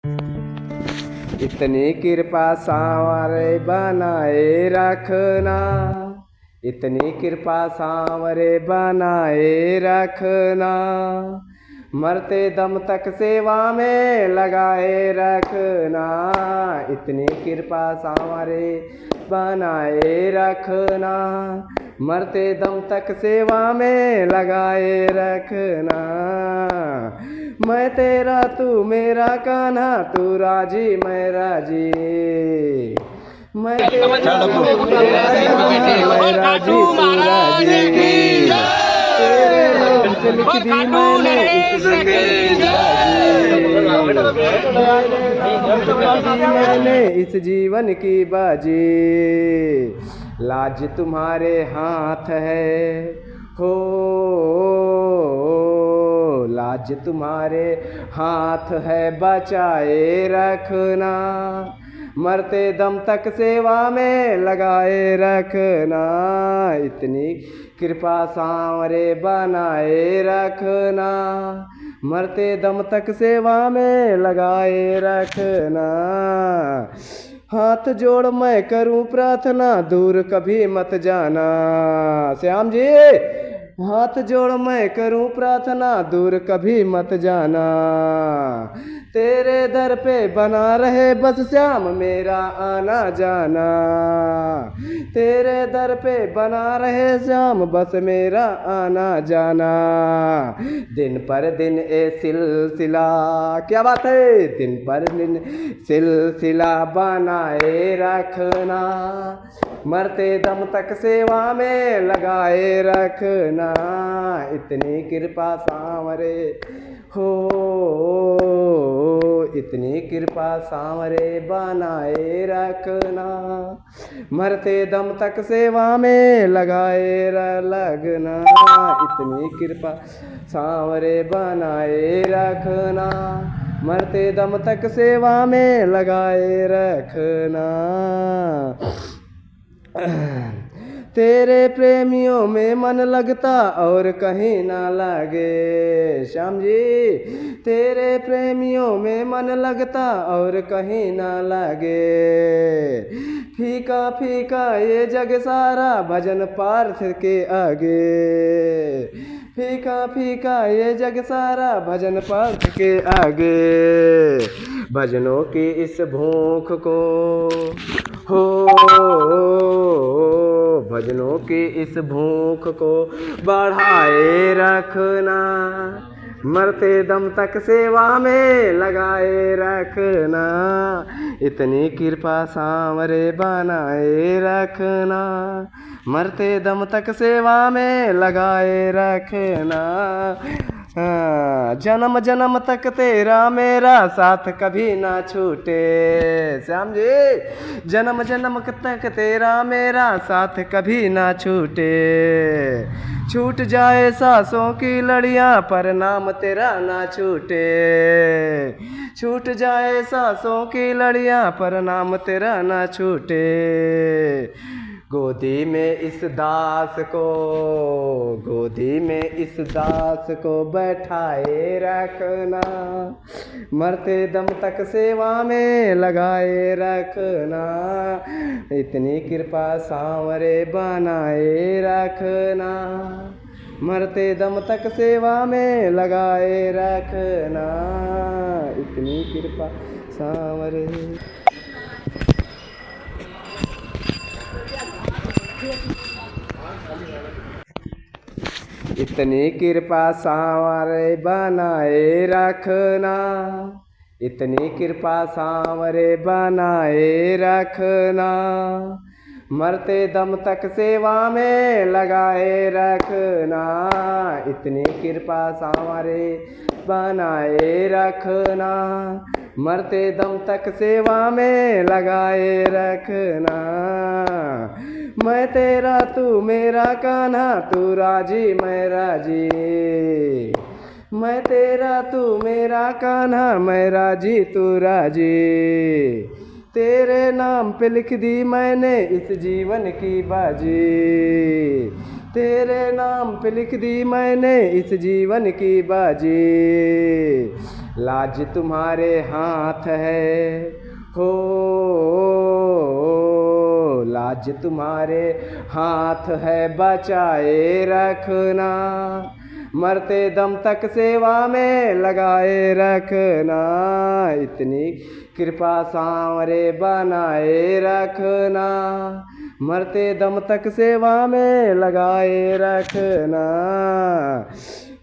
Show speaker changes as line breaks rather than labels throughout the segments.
इतनी कृपा सांवरे बनाए रखना, इतनी कृपा सांवरे बनाए रखना, मरते दम तक सेवा में लगाए रखना। इतनी कृपा सांवरे बनाए रखना, मरते दम तक सेवा में लगाए रखना। मैं तेरा तू मेरा कान्हा, तू राजी मैं राजी। मैं तेरा तू मेरा कान्हा, मैं राजी तू राजी। तेरे नाम पे लिख दी मैंने इस जीवन की बाजी। तेरे नाम पे लिख दी मैंने इस जीवन की बाजी। लाज तुम्हारे हाथ है हो, लाज तुम्हारे हाथ है बचाए रखना, मरते दम तक सेवा में लगाए रखना। इतनी कृपा सांवरे बनाए रखना, मरते दम तक सेवा में लगाए रखना। हाथ जोड़ मैं करूं प्रार्थना, दूर कभी मत जाना। श्याम जी, हाथ जोड़ मैं करूं प्रार्थना, दूर कभी मत जाना। तेरे दर पे बना रहे बस श्याम मेरा आना जाना। तेरे दर पे बना रहे श्याम बस मेरा आना जाना। दिन पर दिन ए सिलसिला, क्या बात है, दिन पर दिन सिलसिला बनाए रखना, मरते दम तक सेवा में लगाए रखना। इतनी कृपा सांवरे हो, इतनी कृपा सांवरे बनाए रखना, मरते दम तक सेवा में लगाए लगना। इतनी कृपा सांवरे बनाए रखना, मरते दम तक सेवा में लगाए रखना। तेरे प्रेमियों में मन लगता और कहीं ना लगे। श्याम जी, तेरे प्रेमियों में मन लगता और कहीं ना लगे। फीका फीका ये जग सारा भजन पार्थ के आगे। फीका फीका ये जग सारा भजन पार्थ के आगे। भजनों की इस भूख को हो, भजनों की इस भूख को बढ़ाए रखना, मरते दम तक सेवा में लगाए रखना। इतनी कृपा सांवरे बनाए रखना, मरते दम तक सेवा में लगाए रखना। जन्म जन्म तक तेरा मेरा साथ कभी ना छूटे। श्याम जी, जन्म जन्म तक तेरा मेरा साथ कभी ना छूटे। छूट जाए सांसों की लड़ियां पर नाम तेरा ना छूटे। छूट जाए सांसों की लड़ियां पर नाम तेरा ना छूटे। गोदी में इस दास को, गोदी में इस दास को बैठाए रखना, मरते दम तक सेवा में लगाए रखना। इतनी कृपा सांवरे बनाए रखना, मरते दम तक सेवा में लगाए रखना। इतनी कृपा सांवरे। इतनी कृपा सांवरे बनाए रखना, इतनी कृपा सांवरे बनाए रखना, मरते दम तक सेवा में लगाए रखना। इतनी कृपा सांवरे बनाए रखना, मरते दम तक सेवा में लगाए रखना। मैं तेरा तू मेरा कान्हा, तू राजी मैं राजी। मैं तेरा तू मेरा कान्हा, मैं राजी तू राजी। तेरे नाम पे लिख दी मैंने इस जीवन की बाजी। तेरे नाम पे लिख दी मैंने इस जीवन की बाजी, लाज तुम्हारे हाथ है हो, लाज तुम्हारे हाथ है बचाए रखना, मरते दम तक सेवा में लगाए रखना, इतनी कृपा सांवरे बनाए रखना, मरते दम तक सेवा में लगाए रखना।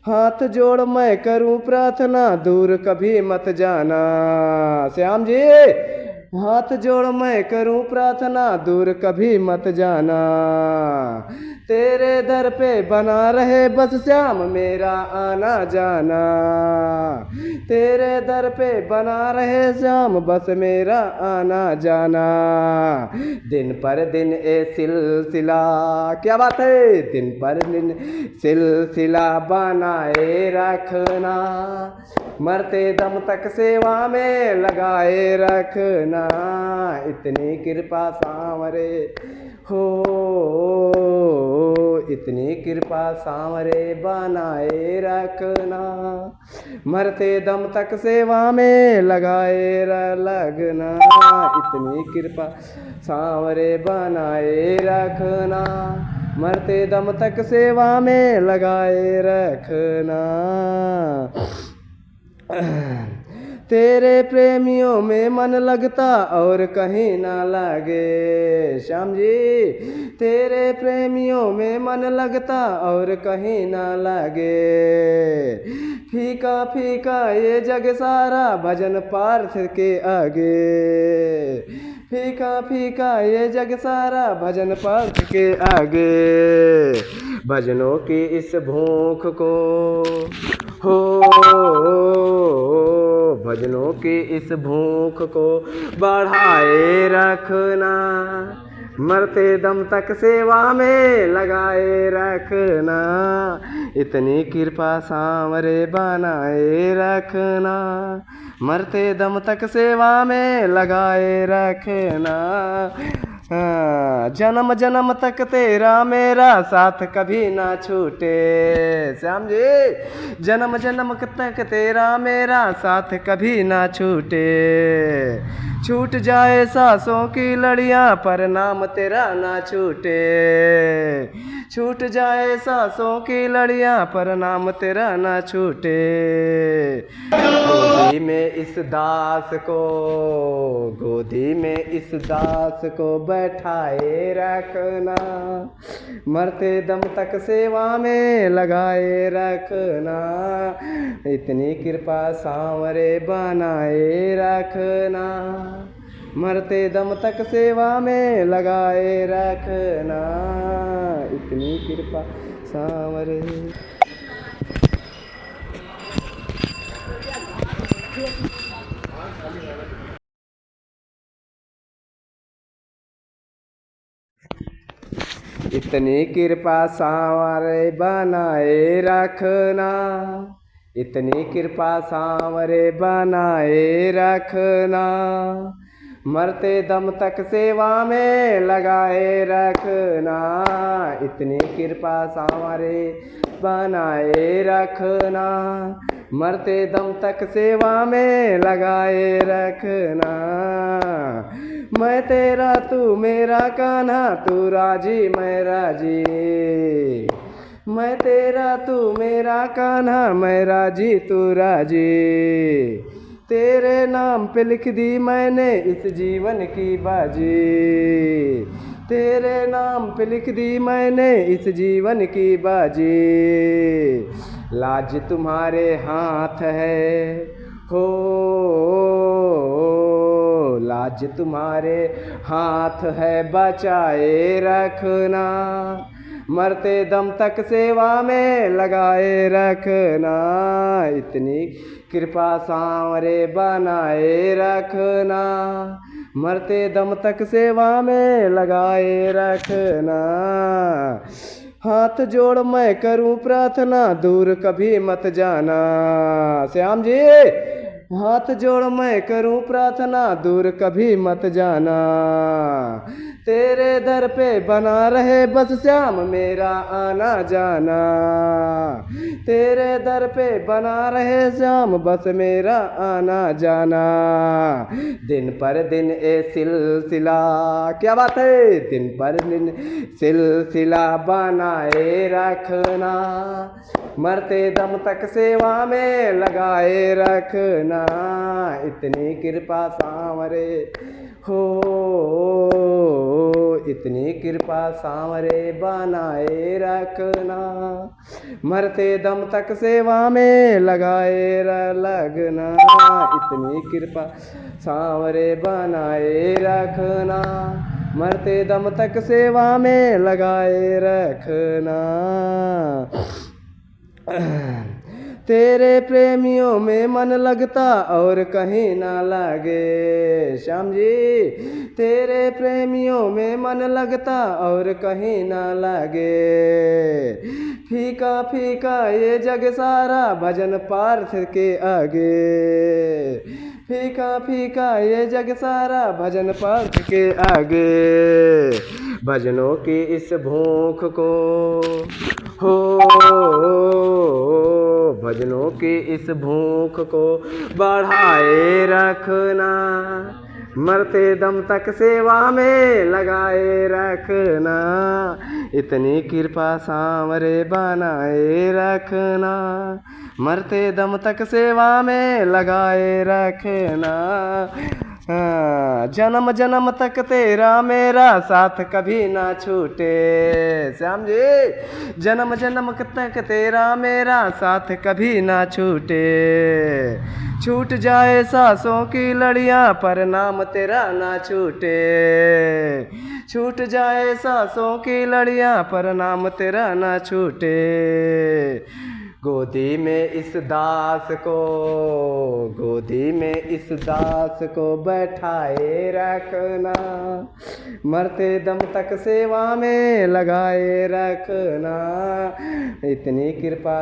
हाथ जोड़ मैं करूं प्रार्थना दूर कभी मत जाना, श्याम जी हाथ जोड़ मैं करूं प्रार्थना दूर कभी मत जाना, तेरे दर पे बना रहे बस श्याम मेरा आना जाना, तेरे दर पे बना रहे श्याम बस मेरा आना जाना, दिन पर दिन ए सिलसिला, क्या बात है, दिन पर दिन सिलसिला बनाए रखना, मरते दम तक सेवा में लगाए रखना, इतनी कृपा सांवरे हो, इतनी कृपा सांवरे बनाए रखना, मरते दम तक सेवा में लगाए लगना, इतनी कृपा सांवरे बनाए रखना, मरते दम तक सेवा में लगाए रखना। तेरे प्रेमियों में मन लगता और कहीं ना लगे, श्याम जी तेरे प्रेमियों में मन लगता और कहीं ना लगे, फीका फीका ये जग सारा भजन पार्थ के आगे, फीका फीका ये जग सारा भजन पार्थ के आगे, भजनों की इस भूख को हो, भजनों की इस भूख को बढ़ाए रखना, मरते दम तक सेवा में लगाए रखना, इतनी कृपा सांवरे बनाए रखना, मरते दम तक सेवा में लगाए रखना, जन्म जन्म तक तेरा मेरा साथ कभी ना छूटे, श्याम जी जन्म जन्म तक तेरा मेरा साथ कभी ना छूटे, छूट जाए सांसों की लड़ियां पर नाम तेरा ना छूटे, छूट जाए सांसों की लड़ियां पर नाम तेरा ना छूटे, गोदी में इस दास को, गोदी में इस दास को बैठाए रखना, मरते दम तक सेवा में लगाए रखना, इतनी कृपा सांवरे बनाए रखना, मरते दम तक सेवा में लगाए रखना, इतनी कृपा सांवरे। इतनी कृपा सांवरे बनाए रखना, इतनी कृपा सांवरे बनाए रखना, मरते दम तक सेवा में लगाए रखना, इतनी कृपा सांवरे बनाए रखना, मरते दम तक सेवा में लगाए रखना, मैं तेरा तू मेरा कान्हा तू राजी मैं राजी, मैं तेरा तू मेरा कान्हा मैं राजी तू राजी, तेरे नाम पे लिख दी मैंने इस जीवन की बाजी, तेरे नाम पे लिख दी मैंने इस जीवन की बाजी, लाज तुम्हारे हाथ है हो, लाज तुम्हारे हाथ है बचाए रखना, मरते दम तक सेवा में लगाए रखना, इतनी कृपा सांवरे बनाए रखना, मरते दम तक सेवा में लगाए रखना, हाथ जोड़ मैं करूं प्रार्थना दूर कभी मत जाना, श्याम जी हाथ जोड़ मैं करूं प्रार्थना दूर कभी मत जाना। तेरे दर पे बना रहे बस श्याम मेरा आना जाना। तेरे दर पे बना रहे श्याम बस मेरा आना जाना। दिन पर दिन ए सिलसिला, क्या बात है, दिन पर दिन सिलसिला बनाए रखना। मरते दम तक सेवा में लगाए रखना। इतनी कृपा सांवरे हो, इतनी कृपा सांवरे बनाए रखना। मरते दम तक सेवा में लगाए लगना। इतनी कृपा सांवरे बनाए रखना। मरते दम तक सेवा में लगाए रखना। तेरे प्रेमियों में मन लगता और कहीं ना लगे श्याम जी। तेरे प्रेमियों में मन लगता और कहीं ना लगे। फीका फीका ये जग सारा भजन पार्थ के आगे। फीका फीका ये जग सारा भजन पार्थ के आगे। भजनों की इस भूख को हो, भजनों की इस भूख को बढ़ाए रखना। मरते दम तक सेवा में लगाए रखना। इतनी कृपा सांवरे बनाए रखना। मरते दम तक सेवा में लगाए रखना। जन्म जन्म तक तेरा मेरा साथ कभी ना छूटे श्याम जी। जन्म जन्म तक तेरा मेरा साथ कभी ना छूटे। छूट जाए सांसों की लड़ियां पर नाम तेरा ना छूटे। छूट जाए सांसों की लड़ियां पर नाम तेरा ना छूटे। गोदी में इस दास को, गोदी में इस दास को बैठाए रखना। मरते दम तक सेवा में लगाए रखना। इतनी कृपा